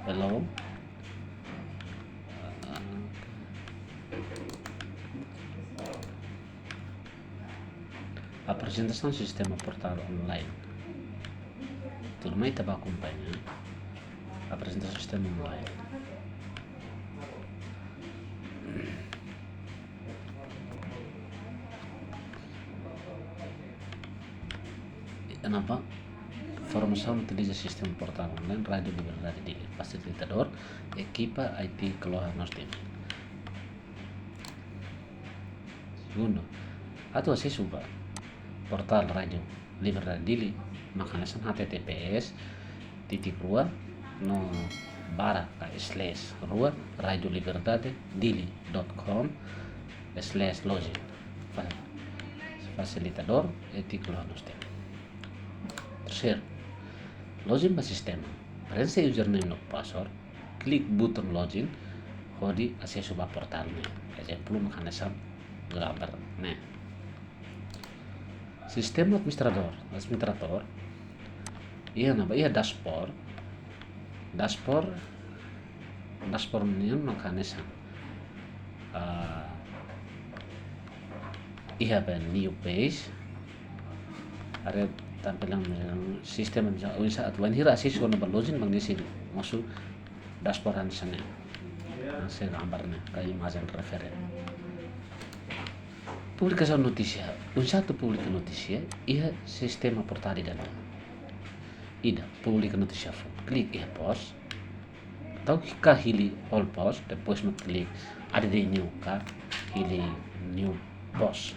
Hello. Apresentação do sistema portal online. Tudo bem, estava acompanhando. Apresentação do sistema online. Kenapa? Formação utiliza sistema portal online Radio Liberdade Dili. Facilitador, equipa IT keluar nós temos. Segundo, atau acesso ba portal Radio Liberdade Dili makanan https titik rua no bara slash rua Radio Liberdade Dili.com/login. Facilitador etik keluar nós temos. Terceiro, login para sistema. Preenche username no password, klik button login, hodi acesso ba portal ne. Exemplo mekanisme gambar ne. Sistema administrator ia dashboard nian mekanisme ia new page ada tampilan sistem bisa atuan hira asis kono login bang disi masuk dashboard sana saya gambarnya kayak imagine referen publicação notícia satu publica notícia ia sistema portal ida publica notícia klik ia post atau ka hili all post depois me klik ada di new ka hili new post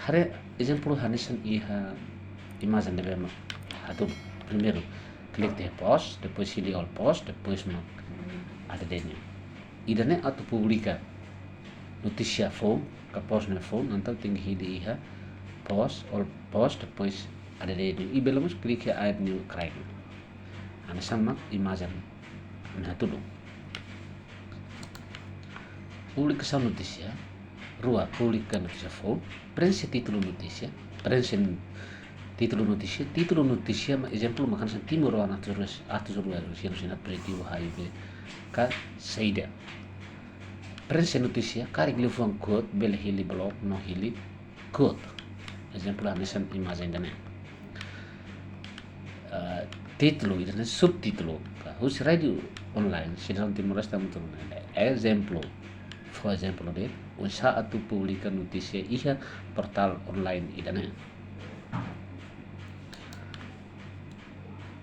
hari exemplo hanisan ia imagem deve atau primeiro klik de post depois hili all post depois me ada di new ida ne atau publica notícia phone ka post na phone então tinggi hili iha post all post depois ada di new e belamos klik ya add new crack ana sama imagem na tudo publicação notícia rua publica notícia phone preenche título notícia título notícia exemplo makan sa timur wana terus siano sinat preview highway ka saida preenche notícia carigue levant code bele hili blog no hili code exemplo anesan imagem dane título idane subtítulo hus radio online sidang timur esta mutu exemplo for exemplo de usaha tu publica notícia iha portal online idane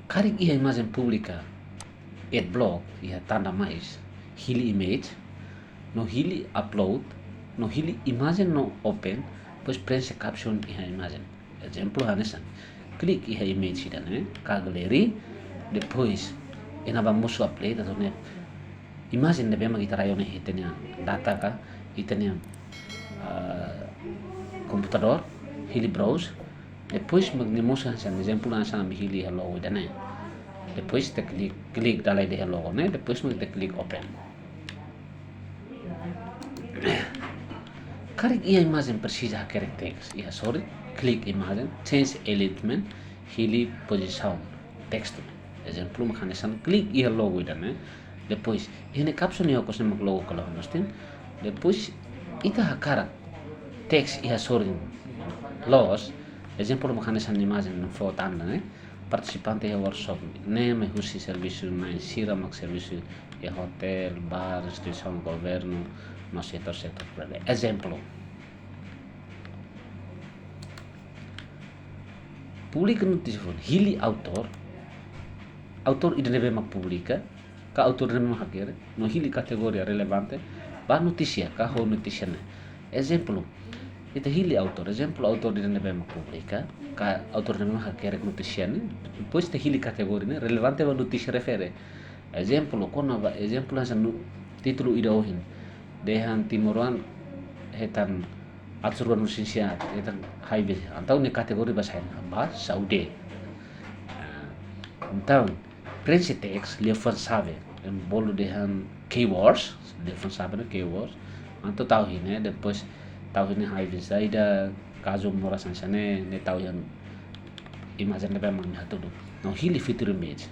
carigue iha imagem pública blog iha tanda mais hili image no hili upload no hili imagem no open pois preenche caption iha imagem exemplo hanesan klik iha image idane ka galeri depois ina vamos upload atau ne imagem ne bema kita rayone hitenya data ka hitenya computador hili browse depois magnemos san exemplo san hili hello idane depois te klik dalai de hello ne depois mag te klik open carigue ia imagem precisa querer text ia sorry klik imagem change element hili posição text exemplo mekanisme klik ia logo idane depois ini caption ia kosne mag logo kalau nostin depois ita hakara text ia sorry los exemplo mekanisme imagem no foto anda né participante ya workshop name husi serviço na insira mag serviço ya hotel bar instituição governo no setor exemplo publica notícia hili autor idane bema publica ka autor deve hakere no hili categoria relevante ba notícia ka ho notícia ne exemplo ita hili autor exemplo autor idane bema publica ka autor deve hakere notícia ne depois te hili categoria ne relevante ba notícia refere exemplo kono ba exemplo hasan título ida ohin dehan timuran hetan atsuruan nusinsia hetan highway antau ne kategori bahasa Saudi então preenche text lefan sabe bolo dehan keywords lefan sabe no keywords antau tahu ini depois tahu ini highway saida caso morasan sane ne tahu yang imagine lebe mang hatudu no hili feature image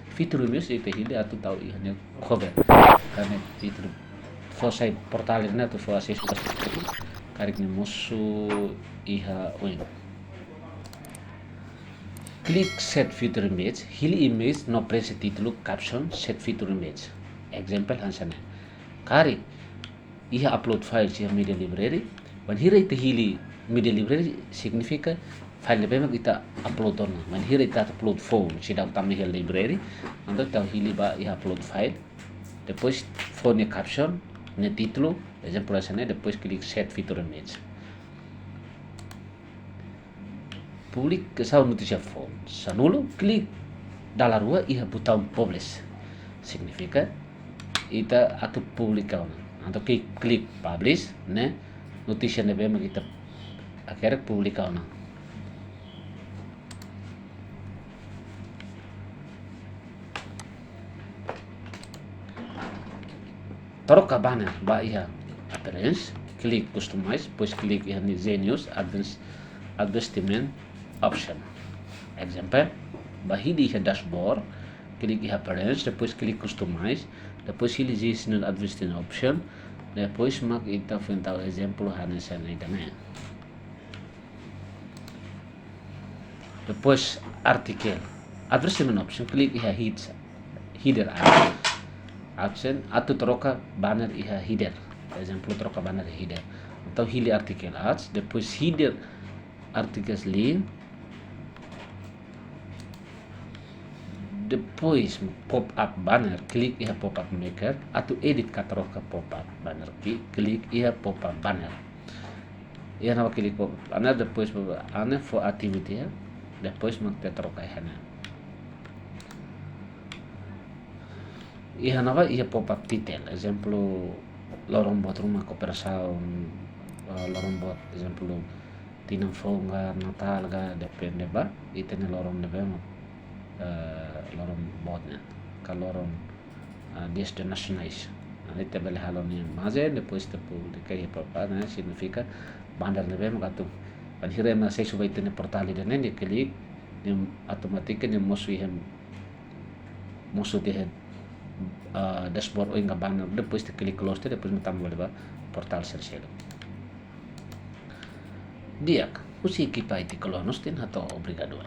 ite hili atu tau ihane cover kane itu fosai portal na tu fosai suka karik ni musu iha oin click set feature image hili image no press titulu caption set feature image example hansane kari iha upload file sia media library when hira ite hili media library significa file lebe mag ita upload on when hira ita upload phone sida utama hil library ando tau hili ba iha upload file depois phone ni caption ni título exemplo hansane depois click set feature image public sa notícia phone sanulo click dala rua iha botão publish significa ita atu publica ando click publish né notícia nebe mag ita akhirnya publica ona Taruh banner ba iha appearance click customize depois click iha ni Zenius advertisement option example ba hidi iha dashboard click iha appearance depois click customize depois hili Zenius advertisement option depois mag ita fentau exemplo hanesan ita na depois artikel advertisement option click iha header option atau troca banner iha header exemplo troca banner header atau hili artikel ads depois header articles link depois pop up banner klik iha pop up maker atau edit katroka pop up banner klik iha pop up banner iha nawa klik pop up banner depois ane for activity ya depois magtetroka iha na iha nawa iha pop up titel exemplo lorong buat rumah kooperasaun lorong buat exemplo tinang fonga natal ga depende ba itene lorong nebe lorong buatnya kalau lorong destinationize ite bele halon ni maze depois tepu kai papa na significa bandar nebe magatu panhire na sei subai tene portal ide ne klik ni automatic ni mosu hem mosu de dashboard o inga banner depois te klik close depois matambol ba portal serselo diak usi kipa iti kolonos tin hato obrigado